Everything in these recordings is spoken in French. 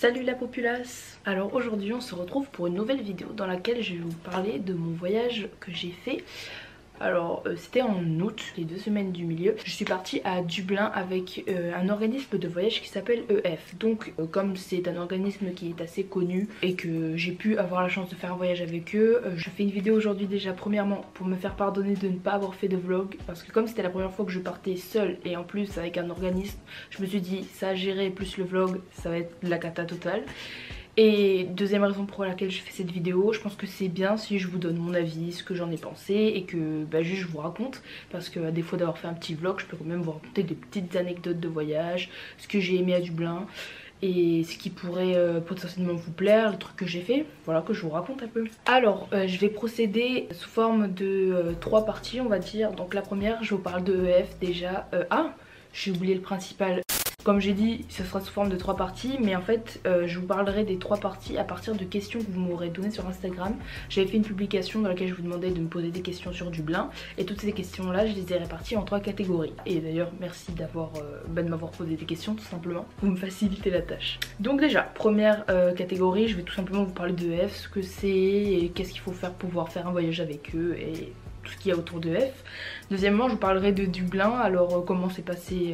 Salut la populace. Alors aujourd'hui on se retrouve pour une nouvelle vidéo dans laquelle je vais vous parler de mon voyage que j'ai fait. Alors c'était en août, les 2 semaines du milieu. Je suis partie à Dublin avec un organisme de voyage qui s'appelle EF. Donc comme c'est un organisme qui est assez connu et que j'ai pu avoir la chance de faire un voyage avec eux, je fais une vidéo aujourd'hui déjà premièrement pour me faire pardonner de ne pas avoir fait de vlog. Parce que comme c'était la première fois que je partais seule et en plus avec un organisme, je me suis dit ça à gérer plus le vlog, ça va être la cata totale. Et deuxième raison pour laquelle je fais cette vidéo, je pense que c'est bien si je vous donne mon avis, ce que j'en ai pensé et que juste je vous raconte. Parce que à défaut d'avoir fait un petit vlog, je peux quand même vous raconter des petites anecdotes de voyage, ce que j'ai aimé à Dublin et ce qui pourrait potentiellement vous plaire, le truc que j'ai fait, voilà, que je vous raconte un peu. Alors je vais procéder sous forme de 3 parties on va dire. Donc la première, je vous parle de EF déjà. J'ai oublié le principal. Comme j'ai dit, ce sera sous forme de 3 parties, mais en fait je vous parlerai des 3 parties à partir de questions que vous m'aurez données sur Instagram. J'avais fait une publication dans laquelle je vous demandais de me poser des questions sur Dublin et toutes ces questions là je les ai réparties en 3 catégories. Et d'ailleurs merci de m'avoir posé des questions tout simplement, vous me facilitez la tâche. Donc déjà, première catégorie, je vais tout simplement vous parler de EF, ce que c'est et qu'est-ce qu'il faut faire pour pouvoir faire un voyage avec eux et tout ce qu'il y a autour de EF. Deuxièmement, je vous parlerai de Dublin, alors comment s'est passé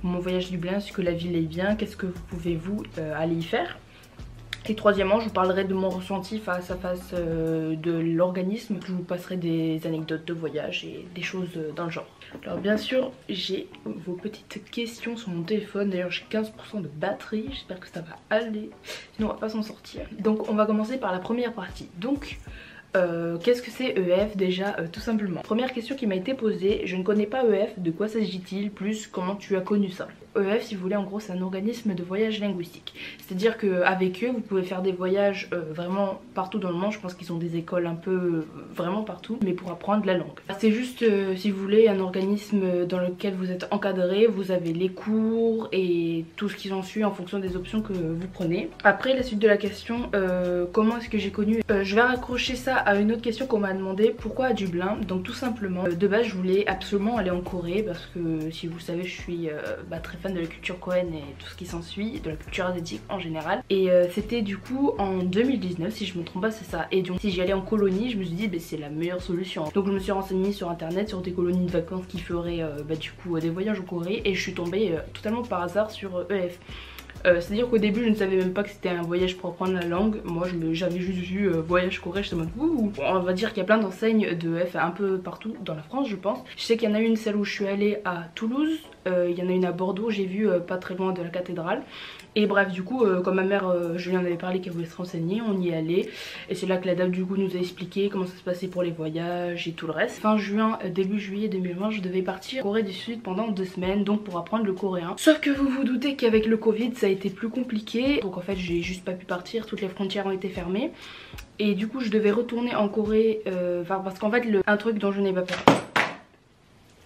mon voyage à Dublin, est-ce que la ville est bien, qu'est-ce que vous pouvez aller y faire. Et troisièmement, je vous parlerai de mon ressenti face à face de l'organisme. Je vous passerai des anecdotes de voyage et des choses dans le genre. Alors bien sûr, j'ai vos petites questions sur mon téléphone. D'ailleurs, j'ai 15% de batterie. J'espère que ça va aller. Sinon, on va pas s'en sortir. Donc, on va commencer par la première partie. Donc, qu'est-ce que c'est EF déjà tout simplement. Première question qui m'a été posée, je ne connais pas EF, de quoi s'agit-il, plus comment tu as connu ça. EF, si vous voulez, en gros c'est un organisme de voyage linguistique, c'est à dire qu'avec eux vous pouvez faire des voyages vraiment partout dans le monde. Je pense qu'ils ont des écoles un peu vraiment partout, mais pour apprendre la langue. C'est juste si vous voulez un organisme dans lequel vous êtes encadré, vous avez les cours et tout ce qui s'ensuit en fonction des options que vous prenez. Après la suite de la question, comment est-ce que j'ai connu, je vais raccrocher ça à une autre question qu'on m'a demandé, pourquoi à Dublin. Donc tout simplement, de base je voulais absolument aller en Corée parce que si vous le savez je suis très fan de la culture coréenne et tout ce qui s'ensuit, de la culture asiatique en général. Et c'était du coup en 2019 si je me trompe pas, c'est ça. Et donc si j'y allais en colonie, je me suis dit c'est la meilleure solution. Donc je me suis renseignée sur internet sur des colonies de vacances qui feraient du coup des voyages en Corée et je suis tombée totalement par hasard sur EF. C'est à dire qu'au début je ne savais même pas que c'était un voyage pour apprendre la langue. Moi j'avais juste vu voyage Corée, j'étais en mode ouh. On va dire qu'il y a plein d'enseignes de EF un peu partout dans la France je pense. Je sais qu'il y en a une, celle où je suis allée à Toulouse, il y en a une à Bordeaux, j'ai vu pas très loin de la cathédrale. Et bref du coup comme ma mère je lui en avais parlé qu'elle voulait se renseigner, on y est allé. Et c'est là que la dame du coup nous a expliqué comment ça se passait pour les voyages et tout le reste. Fin juin, début juillet 2020 je devais partir en Corée du Sud pendant 2 semaines, donc pour apprendre le coréen. Sauf que vous vous doutez qu'avec le Covid ça a été plus compliqué. Donc en fait j'ai juste pas pu partir, toutes les frontières ont été fermées. Et du coup je devais retourner en Corée, parce qu'en fait un truc dont je n'ai pas parlé.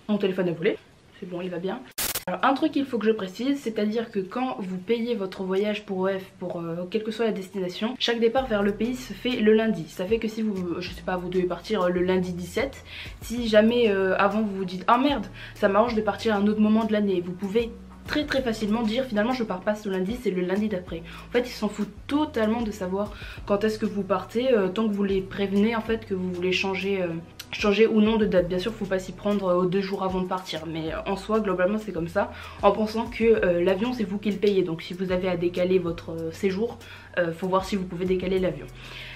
Mon téléphone a volé, c'est bon il va bien. Alors un truc qu'il faut que je précise, c'est à dire que quand vous payez votre voyage pour EF, pour quelle que soit la destination, chaque départ vers le pays se fait le lundi. Ça fait que si vous, je sais pas, vous devez partir le lundi 17, si jamais avant vous vous dites ah merde, ça m'arrange de partir à un autre moment de l'année, vous pouvez très facilement dire finalement je pars pas ce lundi, c'est le lundi d'après. En fait ils s'en foutent totalement de savoir quand est-ce que vous partez, tant que vous les prévenez en fait que vous voulez changer ou non de date. Bien sûr faut pas s'y prendre 2 jours avant de partir, mais en soi globalement c'est comme ça, en pensant que l'avion c'est vous qui le payez. Donc si vous avez à décaler votre séjour, faut voir si vous pouvez décaler l'avion.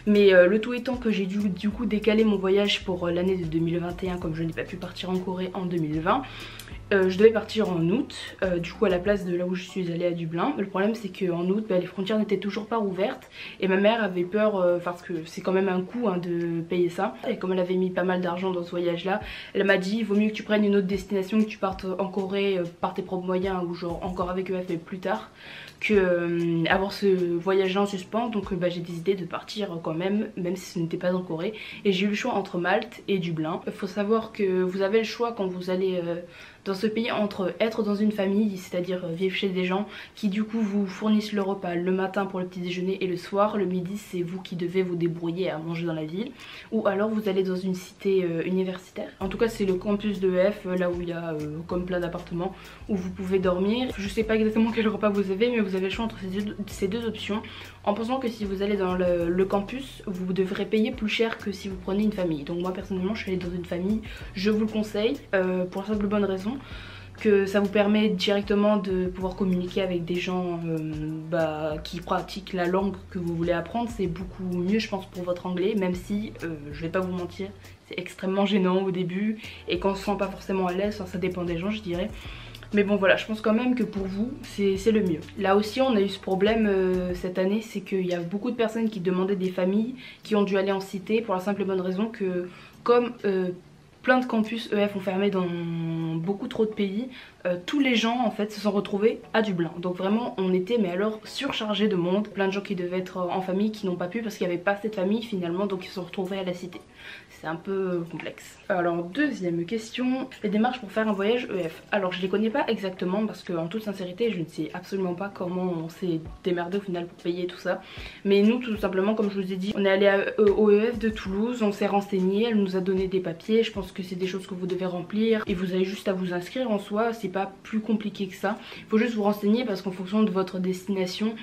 Mais le tout étant que j'ai dû du coup décaler mon voyage pour l'année de 2021 comme je n'ai pas pu partir en Corée en 2020. Je devais partir en août, du coup à la place de là où je suis allée à Dublin. Le problème c'est qu'en août les frontières n'étaient toujours pas ouvertes et ma mère avait peur parce que c'est quand même un coût de payer ça. Et comme elle avait mis pas mal d'argent dans ce voyage là, elle m'a dit vaut mieux que tu prennes une autre destination, que tu partes en Corée par tes propres moyens ou genre encore avec EF mais plus tard, que avoir ce voyage là en suspens. Donc j'ai décidé de partir quand même si ce n'était pas en Corée. Et j'ai eu le choix entre Malte et Dublin. Il faut savoir que vous avez le choix quand vous allez dans ce pays entre être dans une famille, c'est-à-dire vivre chez des gens qui du coup vous fournissent le repas le matin pour le petit déjeuner et le soir, le midi c'est vous qui devez vous débrouiller à manger dans la ville, ou alors vous allez dans une cité universitaire. En tout cas c'est le campus de EF, là où il y a comme plein d'appartements où vous pouvez dormir. Je sais pas exactement quel repas vous avez, mais vous avez le choix entre ces deux options, en pensant que si vous allez dans le campus, vous devrez payer plus cher que si vous prenez une famille. Donc moi personnellement je suis allée dans une famille, je vous le conseille pour la simple bonne raison que ça vous permet directement de pouvoir communiquer avec des gens qui pratiquent la langue que vous voulez apprendre. C'est beaucoup mieux je pense pour votre anglais, même si je vais pas vous mentir, c'est extrêmement gênant au début et quand on se sent pas forcément à l'aise, ça dépend des gens je dirais. Mais bon voilà, je pense quand même que pour vous c'est le mieux. Là aussi on a eu ce problème cette année, c'est qu'il y a beaucoup de personnes qui demandaient des familles qui ont dû aller en cité pour la simple et bonne raison que comme plein de campus EF ont fermé dans beaucoup trop de pays, tous les gens en fait se sont retrouvés à Dublin. Donc vraiment on était mais alors surchargé de monde, plein de gens qui devaient être en famille qui n'ont pas pu parce qu'il n'y avait pas assez de famille finalement, donc ils se sont retrouvés à la cité. C'est un peu complexe. Alors deuxième question, les démarches pour faire un voyage EF. Alors je les connais pas exactement parce que en toute sincérité je ne sais absolument pas comment on s'est démerdé au final pour payer tout ça. Mais nous tout simplement comme je vous ai dit, on est allé au EF de Toulouse, on s'est renseigné, elle nous a donné des papiers, je pense que c'est des choses que vous devez remplir et vous avez juste à vous inscrire en soi, c'est pas plus compliqué que ça. Il faut juste vous renseigner parce qu'en fonction de votre destination,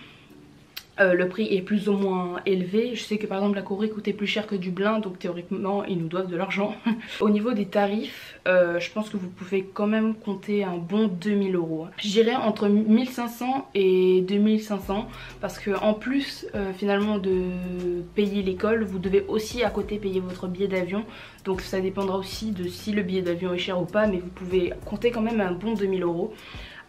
le prix est plus ou moins élevé. Je sais que par exemple la Corée coûtait plus cher que Dublin, donc théoriquement ils nous doivent de l'argent. Au niveau des tarifs, je pense que vous pouvez quand même compter un bon 2000 €. Je dirais entre 1500 et 2500 parce que en plus finalement de payer l'école, vous devez aussi à côté payer votre billet d'avion. Donc ça dépendra aussi de si le billet d'avion est cher ou pas, mais vous pouvez compter quand même un bon 2000 €.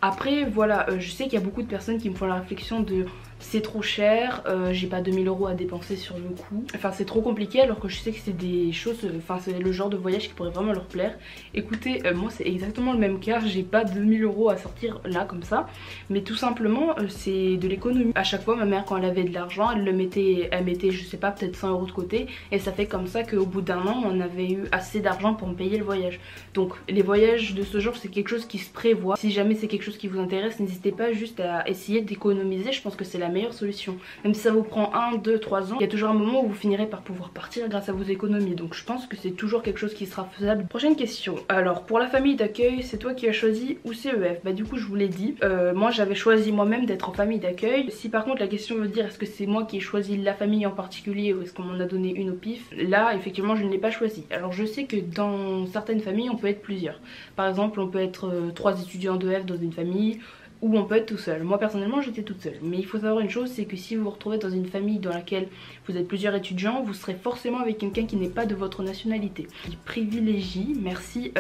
Après voilà, je sais qu'il y a beaucoup de personnes qui me font la réflexion de c'est trop cher, j'ai pas 2000 € à dépenser sur le coup, enfin c'est trop compliqué, alors que je sais que c'est des choses, enfin c'est le genre de voyage qui pourrait vraiment leur plaire. Écoutez, moi c'est exactement le même cas, j'ai pas 2000 € à sortir là comme ça, mais tout simplement c'est de l'économie. À chaque fois ma mère quand elle avait de l'argent, elle mettait je sais pas peut-être 100 € de côté, et ça fait comme ça qu'au bout d'un an on avait eu assez d'argent pour me payer le voyage. Donc les voyages de ce genre c'est quelque chose qui se prévoit. Si jamais c'est quelque chose qui vous intéresse, n'hésitez pas juste à essayer d'économiser, je pense que c'est la meilleure solution. Même si ça vous prend 1, 2, 3 ans, il y a toujours un moment où vous finirez par pouvoir partir grâce à vos économies. Donc je pense que c'est toujours quelque chose qui sera faisable. Prochaine question. Alors pour la famille d'accueil, c'est toi qui as choisi ou c'est EF? Bah du coup je vous l'ai dit, moi j'avais choisi moi-même d'être en famille d'accueil. Si par contre la question veut dire est-ce que c'est moi qui ai choisi la famille en particulier ou est-ce qu'on m'en a donné une au pif, là effectivement je ne l'ai pas choisi. Alors je sais que dans certaines familles on peut être plusieurs. Par exemple on peut être 3 étudiants d'EF dans une famille, ou on peut être tout seul. Moi personnellement j'étais toute seule, mais il faut savoir une chose, c'est que si vous vous retrouvez dans une famille dans laquelle vous êtes plusieurs étudiants, vous serez forcément avec quelqu'un qui n'est pas de votre nationalité. Il privilégie, merci,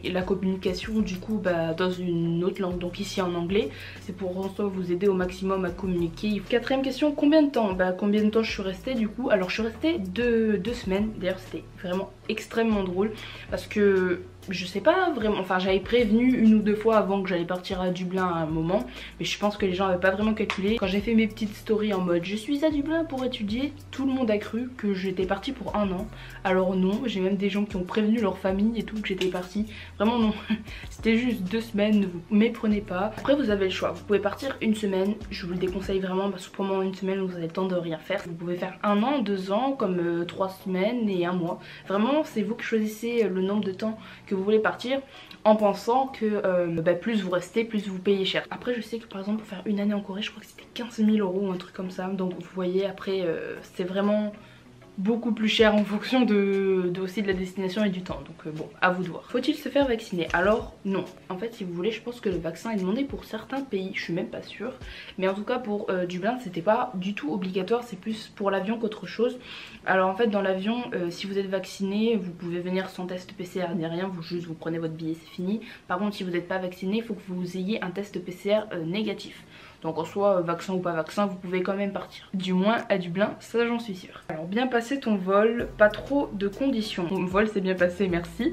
la communication du coup dans une autre langue, donc ici en anglais. C'est pour en soi vous aider au maximum à communiquer. Quatrième question, combien de temps? Combien de temps je suis restée du coup? Alors je suis restée deux semaines, d'ailleurs c'était vraiment extrêmement drôle parce que je sais pas vraiment, enfin j'avais prévenu 1 ou 2 fois avant que j'allais partir à Dublin à un moment, mais je pense que les gens avaient pas vraiment calculé. Quand j'ai fait mes petites stories en mode je suis à Dublin pour étudier, tout le monde a cru que j'étais partie pour 1 an. Alors non, j'ai même des gens qui ont prévenu leur famille et tout que j'étais partie. Vraiment non, c'était juste 2 semaines, ne vous méprenez pas. Après vous avez le choix, vous pouvez partir 1 semaine, je vous le déconseille vraiment parce que pendant 1 semaine vous avez le temps de rien faire. Vous pouvez faire 1 an, 2 ans, comme 3 semaines et 1 mois. Vraiment c'est vous qui choisissez le nombre de temps que vous voulez partir en pensant que plus vous restez, plus vous payez cher. Après je sais que par exemple pour faire 1 année en Corée je crois que c'était 15 000 € ou un truc comme ça, donc vous voyez après c'est vraiment beaucoup plus cher en fonction aussi de la destination et du temps, donc bon, à vous de voir. Faut-il se faire vacciner? Alors non, en fait si vous voulez je pense que le vaccin est demandé pour certains pays, je suis même pas sûre, mais en tout cas pour Dublin c'était pas du tout obligatoire, c'est plus pour l'avion qu'autre chose. Alors en fait dans l'avion si vous êtes vacciné vous pouvez venir sans test PCR ni rien, vous prenez votre billet, c'est fini. Par contre si vous n'êtes pas vacciné il faut que vous ayez un test PCR négatif. Donc en soi, vaccin ou pas vaccin, vous pouvez quand même partir. Du moins à Dublin, ça j'en suis sûre. Alors bien passé ton vol, pas trop de conditions. Mon vol s'est bien passé, merci.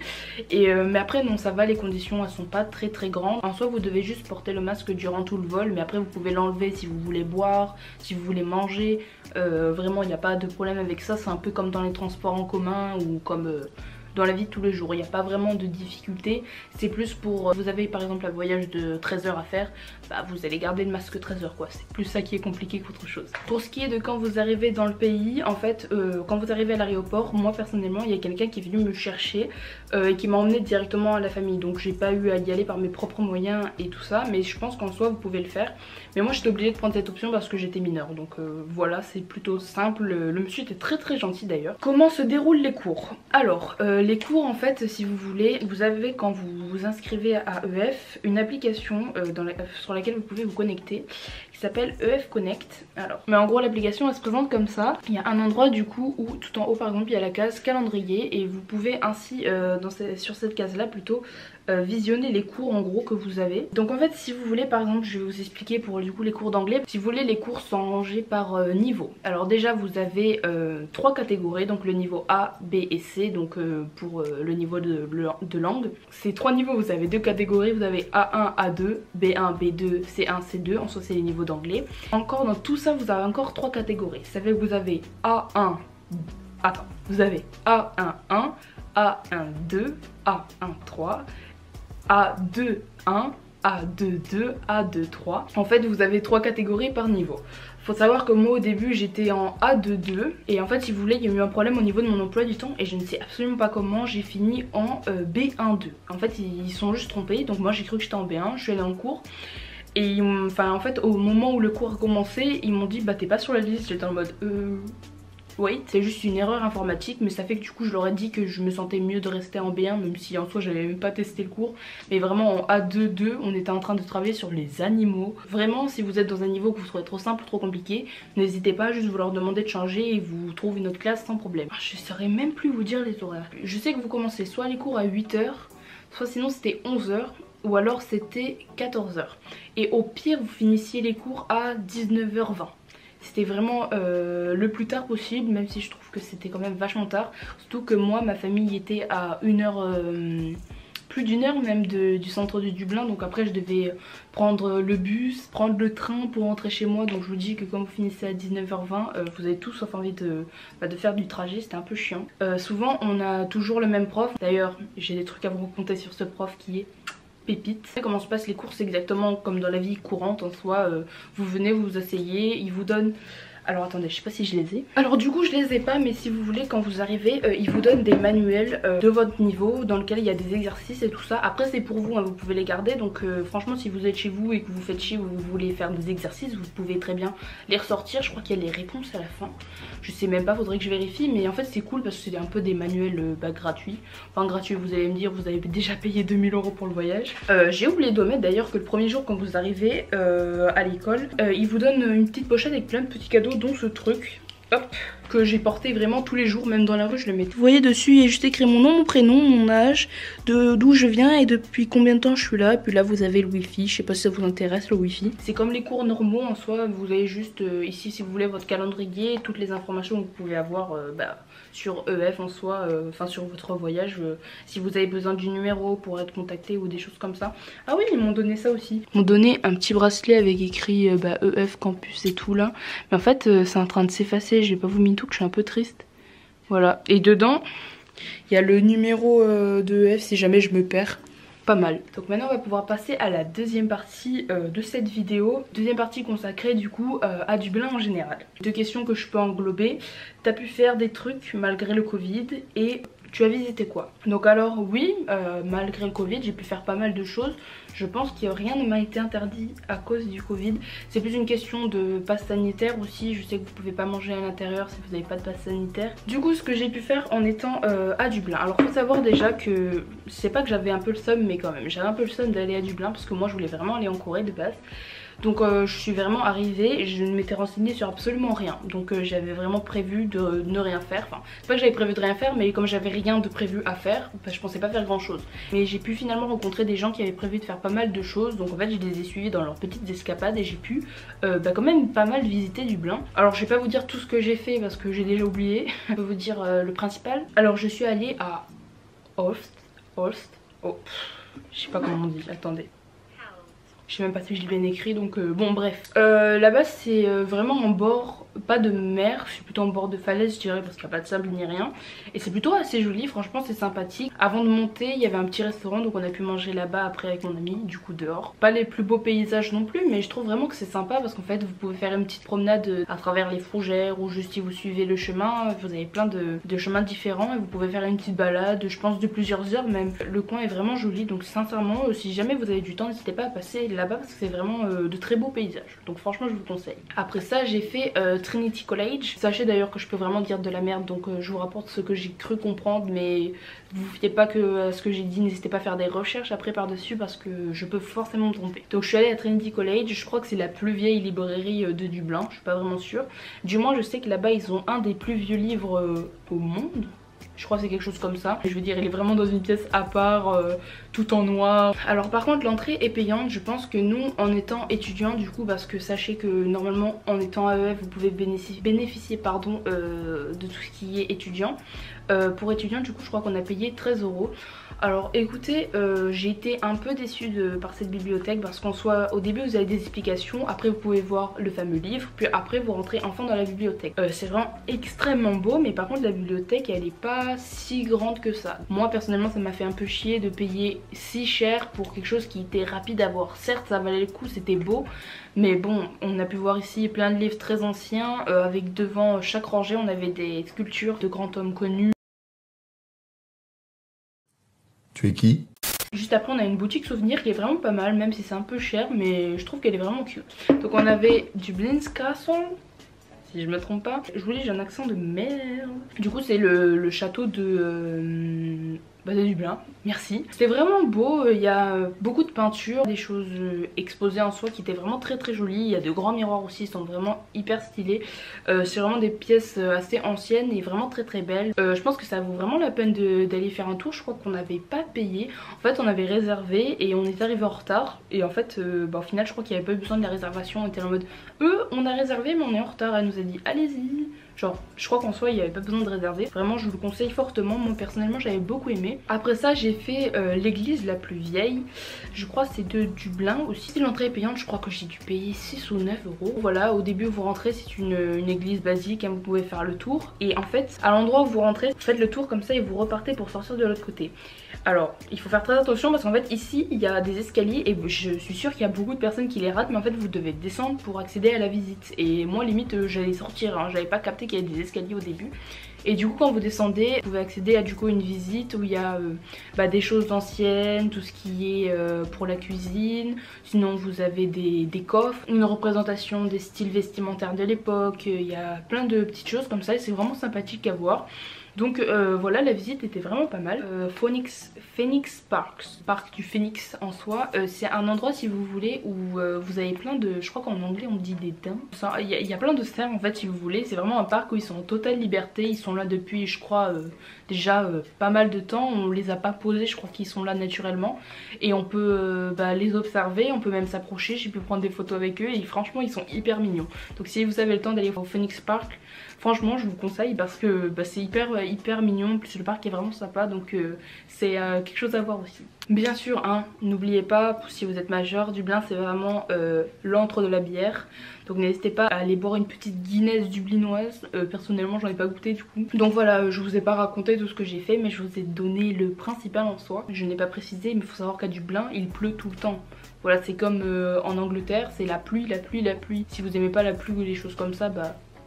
Mais après non, ça va, les conditions elles sont pas très grandes. En soi vous devez juste porter le masque durant tout le vol, mais après vous pouvez l'enlever si vous voulez boire, si vous voulez manger. Vraiment il n'y a pas de problème avec ça, c'est un peu comme dans les transports en commun ou comme dans la vie de tous les jours. Il n'y a pas vraiment de difficulté, c'est plus pour vous avez par exemple un voyage de 13 heures à faire, bah vous allez garder le masque 13 heures quoi, c'est plus ça qui est compliqué qu'autre chose. Pour ce qui est de quand vous arrivez dans le pays, en fait quand vous arrivez à l'aéroport, moi personnellement il y a quelqu'un qui est venu me chercher et qui m'a emmené directement à la famille, donc j'ai pas eu à y aller par mes propres moyens et tout ça, mais je pense qu'en soi vous pouvez le faire, mais moi j'étais obligée de prendre cette option parce que j'étais mineure, donc voilà, c'est plutôt simple. Le monsieur était très gentil d'ailleurs. Comment se déroulent les cours? Alors les cours en fait, si vous voulez, vous avez quand vous vous inscrivez à EF une application sur laquelle vous pouvez vous connecter qui s'appelle EF Connect. Alors, mais en gros l'application elle se présente comme ça. Il y a un endroit du coup où tout en haut par exemple il y a la case calendrier et vous pouvez ainsi sur cette case là plutôt visionner les cours en gros que vous avez. Donc en fait si vous voulez par exemple, je vais vous expliquer pour du coup les cours d'anglais. Si vous voulez, les cours sont rangés par niveau. Alors déjà vous avez 3 catégories, donc le niveau A, B et C, donc pour le niveau de langue. Ces 3 niveaux, vous avez 2 catégories, vous avez A1, A2, B1, B2, C1, C2, en soi c'est les niveaux d'anglais. Encore dans tout ça vous avez encore 3 catégories. Ça fait que vous avez A1, attends, vous avez A1, 1, A1, 2, A1, 3, A2, 1, A2, 2, A2, 3. En fait vous avez 3 catégories par niveau. Faut savoir que moi au début j'étais en A2, 2 et en fait si vous voulez il y a eu un problème au niveau de mon emploi du temps et je ne sais absolument pas comment j'ai fini en B1, 2. En fait ils sont juste trompés, donc moi j'ai cru que j'étais en B1, je suis allée en cours. Et enfin en fait au moment où le cours a commencé ils m'ont dit bah t'es pas sur la liste. J'étais en mode oui, c'est juste une erreur informatique, mais ça fait que du coup je leur ai dit que je me sentais mieux de rester en B1, même si en soi j'avais même pas testé le cours. Mais vraiment en A2, 2, on était en train de travailler sur les animaux. Vraiment, si vous êtes dans un niveau que vous trouvez trop simple ou trop compliqué, n'hésitez pas à juste vous leur demander de changer et vous trouvez une autre classe sans problème. Je saurais même plus vous dire les horaires. Je sais que vous commencez soit les cours à 8 h, soit sinon c'était 11 h, ou alors c'était 14 h. Et au pire, vous finissiez les cours à 19 h 20. C'était vraiment le plus tard possible, même si je trouve que c'était quand même vachement tard. Surtout que moi, ma famille était à plus d'une heure même du centre de Dublin. Donc après je devais prendre le bus, prendre le train pour rentrer chez moi. Donc je vous dis que quand vous finissez à 19 h 20, vous avez tous sauf envie de faire du trajet, c'était un peu chiant. Souvent on a toujours le même prof. D'ailleurs j'ai des trucs à vous raconter sur ce prof qui est pépite. Comment se passent les cours, c'est exactement comme dans la vie courante en soi. Vous venez, vous vous asseyez, il vous donne... Alors attendez, je sais pas si je les ai. Alors du coup je les ai pas, mais si vous voulez quand vous arrivez, ils vous donnent des manuels de votre niveau dans lequel il y a des exercices et tout ça. Après c'est pour vous, hein, vous pouvez les garder. Donc franchement si vous êtes chez vous et que vous faites chier ou vous voulez faire des exercices, vous pouvez très bien les ressortir. Je crois qu'il y a les réponses à la fin. Je sais même pas, faudrait que je vérifie. Mais en fait c'est cool parce que c'est un peu des manuels gratuits. Enfin gratuits, vous allez me dire, vous avez déjà payé 2000 € pour le voyage. J'ai oublié de mettre d'ailleurs que le premier jour quand vous arrivez à l'école, ils vous donnent une petite pochette avec plein de petits cadeaux, dont ce truc, hop, que j'ai porté vraiment tous les jours, même dans la rue je le mets. Vous voyez dessus il y a juste écrit mon nom, mon prénom, mon âge, d'où je viens et depuis combien de temps je suis là. Puis là vous avez le wifi, je sais pas si ça vous intéresse le wifi. C'est comme les cours normaux en soi, vous avez juste ici si vous voulez votre calendrier, toutes les informations que vous pouvez avoir sur EF en soi, enfin sur votre voyage, si vous avez besoin du numéro pour être contacté ou des choses comme ça. Ah oui, ils m'ont donné ça aussi. Ils m'ont donné un petit bracelet avec écrit EF Campus et tout là. Mais en fait c'est en train de s'effacer, j'ai pas vous mis tout, que je suis un peu triste. Voilà, et dedans il y a le numéro de EF si jamais je me perds. Pas mal. Donc maintenant on va pouvoir passer à la deuxième partie de cette vidéo. Deuxième partie consacrée du coup à Dublin en général. 2 questions que je peux englober. T'as pu faire des trucs malgré le Covid et tu as visité quoi? Donc alors oui, malgré le Covid j'ai pu faire pas mal de choses. Je pense que rien ne m'a été interdit à cause du Covid. C'est plus une question de passe sanitaire aussi. Je sais que vous pouvez pas manger à l'intérieur si vous n'avez pas de passe sanitaire. Du coup ce que j'ai pu faire en étant à Dublin. Alors faut savoir déjà que c'est pas que j'avais un peu le seum, mais quand même j'avais un peu le seum d'aller à Dublin parce que moi je voulais vraiment aller en Corée de base. Donc je suis vraiment arrivée, je ne m'étais renseignée sur absolument rien. Donc j'avais vraiment prévu de ne rien faire. Enfin, c'est pas que j'avais prévu de rien faire, mais comme j'avais rien de prévu à faire, je pensais pas faire grand chose. Mais j'ai pu finalement rencontrer des gens qui avaient prévu de faire pas mal de choses. Donc en fait je les ai suivis dans leurs petites escapades et j'ai pu quand même pas mal visiter Dublin. Alors je vais pas vous dire tout ce que j'ai fait parce que j'ai déjà oublié. Je peux vous dire le principal. Alors je suis allée à Holst. Oh, je sais pas comment on dit, attendez. Je sais même pas si je l'ai bien écrit, donc bon bref. Là-bas c'est vraiment en bord pas de mer, je suis plutôt en bord de falaise je dirais parce qu'il n'y a pas de sable ni rien. Et c'est plutôt assez joli, franchement c'est sympathique. Avant de monter il y avait un petit restaurant donc on a pu manger là-bas après avec mon ami, du coup dehors. Pas les plus beaux paysages non plus mais je trouve vraiment que c'est sympa parce qu'en fait vous pouvez faire une petite promenade à travers les fougères ou juste si vous suivez le chemin, vous avez plein de chemins différents et vous pouvez faire une petite balade, je pense de plusieurs heures même. Le coin est vraiment joli donc sincèrement si jamais vous avez du temps n'hésitez pas à passer là-bas parce que c'est vraiment de très beaux paysages. Donc franchement je vous conseille. Après ça j'ai fait Trinity College. Sachez d'ailleurs que je peux vraiment dire de la merde donc je vous rapporte ce que j'ai cru comprendre mais vous fiez pas que à ce que j'ai dit, n'hésitez pas à faire des recherches après par dessus parce que je peux forcément me tromper. Donc je suis allée à Trinity College, je crois que c'est la plus vieille librairie de Dublin, je suis pas vraiment sûre. Du moins je sais que là-bas ils ont un des plus vieux livres au monde. Je crois que c'est quelque chose comme ça. Je veux dire, il est vraiment dans une pièce à part, tout en noir. Alors par contre, l'entrée est payante. Je pense que nous, en étant étudiants, du coup, parce que sachez que normalement, en étant AEF, vous pouvez bénéficier pardon, de tout ce qui est étudiant. Pour étudiants, du coup, je crois qu'on a payé 13 €. Alors écoutez, j'ai été un peu déçue par cette bibliothèque parce qu'en soit au début vous avez des explications, après vous pouvez voir le fameux livre, puis après vous rentrez enfin dans la bibliothèque. C'est vraiment extrêmement beau mais par contre la bibliothèque elle est pas si grande que ça. Moi personnellement ça m'a fait un peu chier de payer si cher pour quelque chose qui était rapide à voir. Certes ça valait le coup, c'était beau, mais bon on a pu voir ici plein de livres très anciens avec devant chaque rangée on avait des sculptures de grands hommes connus. Tu es qui? Juste après on a une boutique souvenir qui est vraiment pas mal même si c'est un peu cher mais je trouve qu'elle est vraiment cute. Donc on avait Dublin's Castle si je me trompe pas. Je vous dis j'ai un accent de merde. Du coup c'est le château de Dublin, merci. C'était vraiment beau, il y a beaucoup de peintures, des choses exposées en soi qui étaient vraiment très très jolies. Il y a de grands miroirs aussi, ils sont vraiment hyper stylés. C'est vraiment des pièces assez anciennes et vraiment très très belles. Je pense que ça vaut vraiment la peine d'aller faire un tour. Je crois qu'on n'avait pas payé. En fait on avait réservé et on est arrivé en retard. Et en fait au final je crois qu'il n'y avait pas eu besoin de la réservation. On était en mode on a réservé mais on est en retard. Elle nous a dit allez-y. Genre je crois qu'en soi il n'y avait pas besoin de réserver. Vraiment je vous le conseille fortement. Moi personnellement j'avais beaucoup aimé. Après ça j'ai fait l'église la plus vieille. Je crois c'est de Dublin aussi. Si l'entrée est payante je crois que j'ai dû payer 6 ou 9 €. Voilà au début vous rentrez, c'est une église basique hein, vous pouvez faire le tour. Et en fait à l'endroit où vous rentrez vous faites le tour comme ça et vous repartez pour sortir de l'autre côté. Alors il faut faire très attention parce qu'en fait ici il y a des escaliers et je suis sûre qu'il y a beaucoup de personnes qui les ratent. Mais en fait vous devez descendre pour accéder à la visite. Et moi limite j'allais sortir hein, j'avais pas capté qu'il y avait des escaliers au début. Et du coup quand vous descendez vous pouvez accéder à du coup une visite où il y a des choses anciennes, tout ce qui est pour la cuisine. Sinon vous avez des coffres, une représentation des styles vestimentaires de l'époque. Il y a plein de petites choses comme ça et c'est vraiment sympathique à voir. Donc voilà la visite était vraiment pas mal. Phoenix Park du Phoenix en soi. C'est un endroit si vous voulez où vous avez plein de, je crois qu'en anglais on dit des dents. Il y a plein de fermes en fait si vous voulez. C'est vraiment un parc où ils sont en totale liberté. Ils sont là depuis je crois déjà pas mal de temps. On les a pas posés, je crois qu'ils sont là naturellement. Et on peut les observer, on peut même s'approcher. J'ai pu prendre des photos avec eux et franchement ils sont hyper mignons. Donc si vous avez le temps d'aller au Phoenix Park, franchement je vous conseille parce que c'est hyper mignon. En plus le parc est vraiment sympa donc c'est quelque chose à voir aussi. Bien sûr hein, n'oubliez pas si vous êtes majeur, Dublin c'est vraiment l'antre de la bière. Donc n'hésitez pas à aller boire une petite Guinness dublinoise. Personnellement j'en ai pas goûté du coup. Donc voilà je vous ai pas raconté tout ce que j'ai fait mais je vous ai donné le principal en soi. Je n'ai pas précisé mais il faut savoir qu'à Dublin il pleut tout le temps. Voilà c'est comme en Angleterre c'est la pluie. Si vous aimez pas la pluie ou des choses comme ça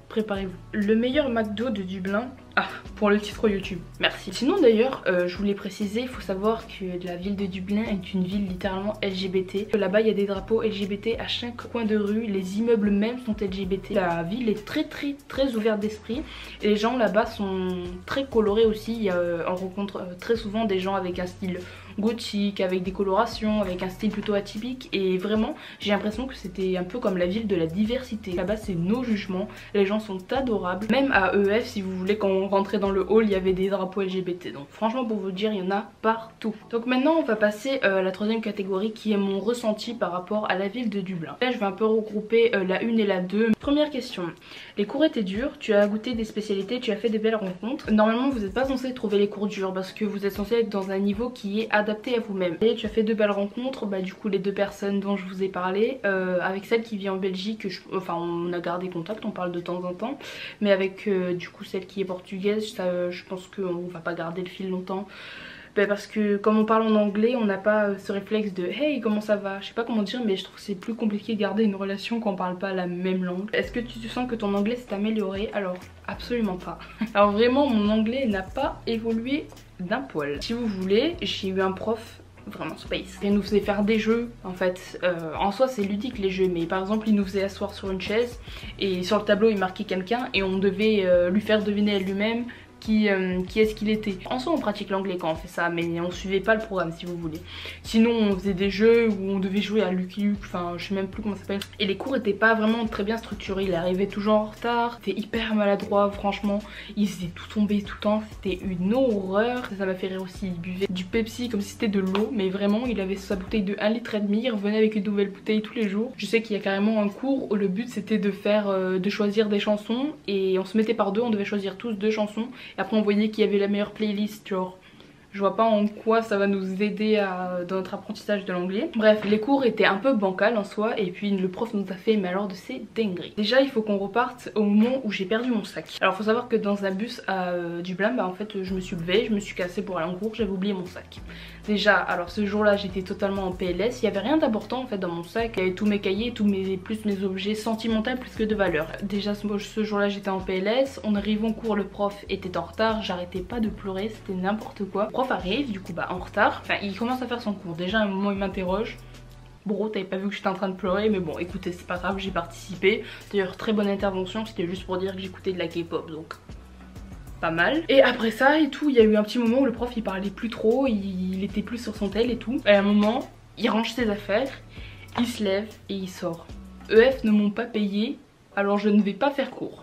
préparez-vous. Le meilleur McDo de Dublin. Ah, pour le titre YouTube, merci. Sinon d'ailleurs, je voulais préciser, il faut savoir que la ville de Dublin est une ville littéralement LGBT. Là-bas il y a des drapeaux LGBT à chaque coin de rue, les immeubles même sont LGBT. La ville est très ouverte d'esprit. Et les gens là-bas sont très colorés aussi. On rencontre très souvent des gens avec un style gothique, avec des colorations, avec un style plutôt atypique. Et vraiment j'ai l'impression que c'était un peu comme la ville de la diversité. Là-bas c'est no jugement, les gens sont adorables. Même à EF si vous voulez, quand on rentrait dans le hall il y avait des drapeaux LGBT. Donc franchement pour vous dire il y en a partout. Donc maintenant on va passer à la troisième catégorie qui est mon ressenti par rapport à la ville de Dublin. Là je vais un peu regrouper la 1 et la 2. Première question, les cours étaient durs, tu as goûté des spécialités, tu as fait des belles rencontres. Normalement vous n'êtes pas censé trouver les cours durs parce que vous êtes censé être dans un niveau qui est adapté à vous-même. Et tu as fait 2 belles rencontres, bah du coup les 2 personnes dont je vous ai parlé, avec celle qui vit en Belgique, enfin on a gardé contact, on parle de temps en temps, mais avec du coup celle qui est portugaise, ça, je pense qu'on va pas garder le fil longtemps. Ben parce que comme on parle en anglais, on n'a pas ce réflexe de hey comment ça va, je sais pas comment dire, mais je trouve que c'est plus compliqué de garder une relation quand on parle pas la même langue. Est-ce que tu sens que ton anglais s'est amélioré? Alors absolument pas. Alors vraiment mon anglais n'a pas évolué d'un poil. Si vous voulez, j'ai eu un prof vraiment space. Il nous faisait faire des jeux en fait. En soi c'est ludique les jeux, mais par exemple il nous faisait asseoir sur une chaise et sur le tableau il marquait quelqu'un et on devait lui faire deviner à lui-même qui est-ce qu'il était. En soi on pratique l'anglais quand on fait ça, mais on suivait pas le programme si vous voulez. Sinon on faisait des jeux où on devait jouer à Lucky Luke, enfin je sais même plus comment ça s'appelle. Et les cours étaient pas vraiment très bien structurés, il arrivait toujours en retard, c'était hyper maladroit franchement, il faisait tout tomber tout le temps, c'était une horreur. Ça m'a fait rire aussi, il buvait du Pepsi comme si c'était de l'eau, mais vraiment il avait sa bouteille de 1,5 litre, il revenait avec une nouvelle bouteille tous les jours. Je sais qu'il y a carrément un cours où le but c'était de faire, de choisir des chansons et on se mettait par 2, on devait choisir tous 2 chansons. Et après on voyait qu'il y avait la meilleure playlist, genre je vois pas en quoi ça va nous aider dans notre apprentissage de l'anglais. Bref, les cours étaient un peu bancals en soi et puis le prof nous a fait mais alors de ces dingueries. Déjà il faut qu'on reparte au moment où j'ai perdu mon sac. Alors faut savoir que dans un bus à Dublin, bah en fait je me suis levée, je me suis cassée pour aller en cours, j'avais oublié mon sac. Déjà, alors ce jour-là j'étais totalement en PLS, il y avait rien d'important en fait dans mon sac, il y avait tous mes cahiers, plus mes objets sentimentaux plus que de valeur. Déjà ce jour-là j'étais en PLS, on arrive en cours, le prof était en retard, j'arrêtais pas de pleurer, c'était n'importe quoi. Le prof arrive du coup bah en retard, enfin il commence à faire son cours, déjà à un moment il m'interroge. Bro, t'avais pas vu que j'étais en train de pleurer, mais bon écoutez c'est pas grave, j'ai participé. D'ailleurs très bonne intervention, c'était juste pour dire que j'écoutais de la K-pop donc pas mal. Et après ça et tout, il y a eu un petit moment où le prof il parlait plus trop, il était plus sur son tel et tout. Et à un moment, il range ses affaires, il se lève et il sort. EF ne m'ont pas payé, alors je ne vais pas faire cours.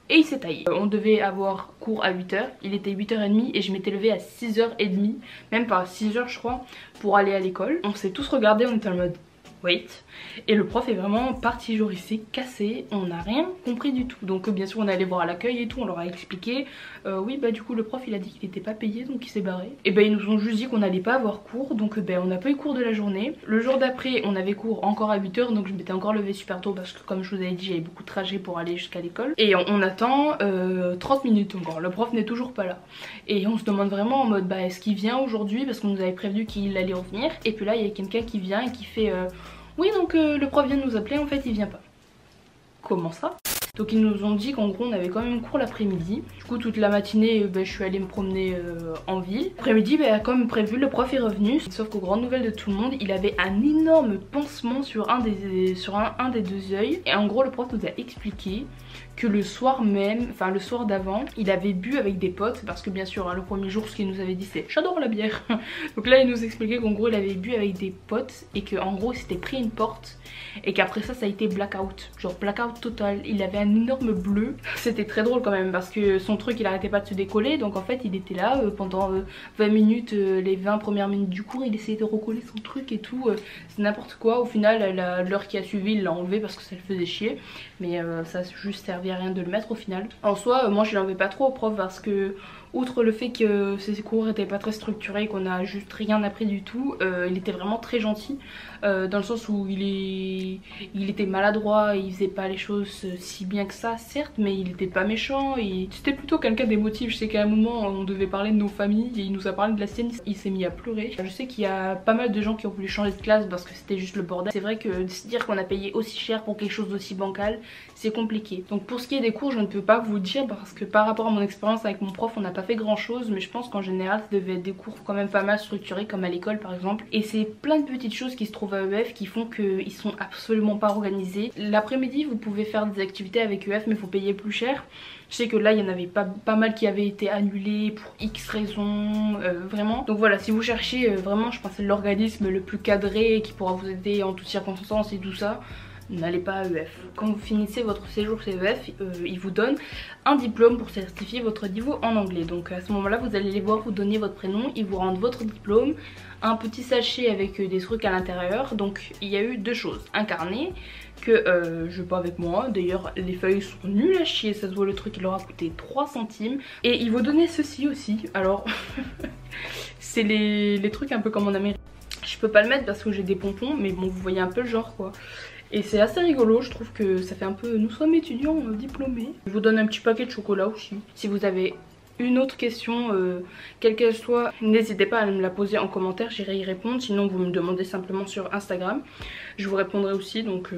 Et il s'est taillé. On devait avoir cours à 8 h, il était 8 h30 et je m'étais levée à 6 h30, même pas 6 h je crois, pour aller à l'école. On s'est tous regardés, on était en mode wait. Et le prof est vraiment parti, genre il s'est cassé, on n'a rien compris du tout. Donc bien sûr on est allé voir à l'accueil et tout, on leur a expliqué. Oui bah du coup le prof il a dit qu'il n'était pas payé donc il s'est barré. Et bah ils nous ont juste dit qu'on n'allait pas avoir cours, donc bah on n'a pas eu cours de la journée. Le jour d'après on avait cours encore à 8 h, donc je m'étais encore levée super tôt parce que comme je vous avais dit j'avais beaucoup de trajets pour aller jusqu'à l'école. Et on attend 30 minutes encore, le prof n'est toujours pas là. Et on se demande vraiment en mode bah est-ce qu'il vient aujourd'hui parce qu'on nous avait prévenu qu'il allait revenir. Et puis là il y a quelqu'un qui vient et qui fait oui donc le prof vient de nous appeler, en fait il vient pas. Comment ça? Donc ils nous ont dit qu'en gros on avait quand même cours l'après-midi. Du coup toute la matinée je suis allée me promener en ville. L'après-midi comme prévu le prof est revenu. Sauf qu'aux grandes nouvelles de tout le monde il avait un énorme pansement sur un des 2 yeux. Et en gros le prof nous a expliqué que le soir même, enfin le soir d'avant, il avait bu avec des potes. Parce que bien sûr hein, le premier jour ce qu'il nous avait dit c'est j'adore la bière. Donc là il nous expliquait qu'en gros il avait bu avec des potes et qu'en gros il s'était pris une porte. Et qu'après ça a été blackout, genre blackout total. Il avait un énorme bleu. C'était très drôle quand même parce que son truc il arrêtait pas de se décoller. Donc en fait il était là pendant 20 minutes, les 20 premières minutes du cours il essayait de recoller son truc et tout. C'est n'importe quoi. Au final l'heure qui a suivi il l'a enlevé parce que ça le faisait chier. Mais ça a juste servi à rien de le mettre au final. En soi moi je l'en veux pas trop au prof parce que outre le fait que ces cours étaient pas très structurés, qu'on a juste rien appris du tout, il était vraiment très gentil dans le sens où il était maladroit, il faisait pas les choses si bien que ça certes, mais il était pas méchant, c'était plutôt quelqu'un d'émotif. Je sais qu'à un moment on devait parler de nos familles et il nous a parlé de la sienne, il s'est mis à pleurer. Je sais qu'il y a pas mal de gens qui ont voulu changer de classe parce que c'était juste le bordel. C'est vrai que se dire qu'on a payé aussi cher pour quelque chose d'aussi bancal, c'est compliqué. Donc pour ce qui est des cours je ne peux pas vous dire parce que par rapport à mon expérience avec mon prof on n'a pas fait grand chose, mais je pense qu'en général ça devait être des cours quand même pas mal structurés comme à l'école par exemple. Et c'est plein de petites choses qui se trouvent à EF qui font qu'ils sont absolument pas organisés. L'après-midi vous pouvez faire des activités avec EF mais il faut payer plus cher. Je sais que là il y en avait pas mal qui avaient été annulés pour X raisons, vraiment. Donc voilà, si vous cherchez vraiment je pense que c'est l'organisme le plus cadré qui pourra vous aider en toutes circonstances et tout ça, n'allez pas à EF. Quand vous finissez votre séjour chez EF, ils vous donnent un diplôme pour certifier votre niveau en anglais. Donc à ce moment là vous allez les voir, vous donner votre prénom, ils vous rendent votre diplôme, un petit sachet avec des trucs à l'intérieur. Donc il y a eu 2 choses, un carnet que je n'ai pas avec moi, d'ailleurs les feuilles sont nulles à chier, ça se voit, le truc il leur a coûté 3 centimes. Et ils vous donnaient ceci aussi, alors C'est les trucs un peu comme en Amérique. Je peux pas le mettre parce que j'ai des pompons, mais bon, vous voyez un peu le genre quoi. Et c'est assez rigolo, je trouve que ça fait un peu nous sommes étudiants diplômés. Je vous donne un petit paquet de chocolat aussi. Si vous avez une autre question, quelle qu'elle soit, n'hésitez pas à me la poser en commentaire, j'irai y répondre. Sinon vous me demandez simplement sur Instagram, je vous répondrai aussi, donc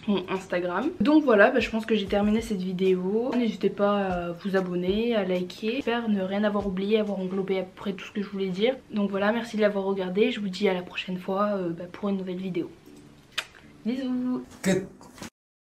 mon Instagram. Donc voilà, je pense que j'ai terminé cette vidéo. N'hésitez pas à vous abonner, à liker. J'espère ne rien avoir oublié, avoir englobé à peu près tout ce que je voulais dire. Donc voilà, merci de l'avoir regardé. Je vous dis à la prochaine fois pour une nouvelle vidéo. Bisous.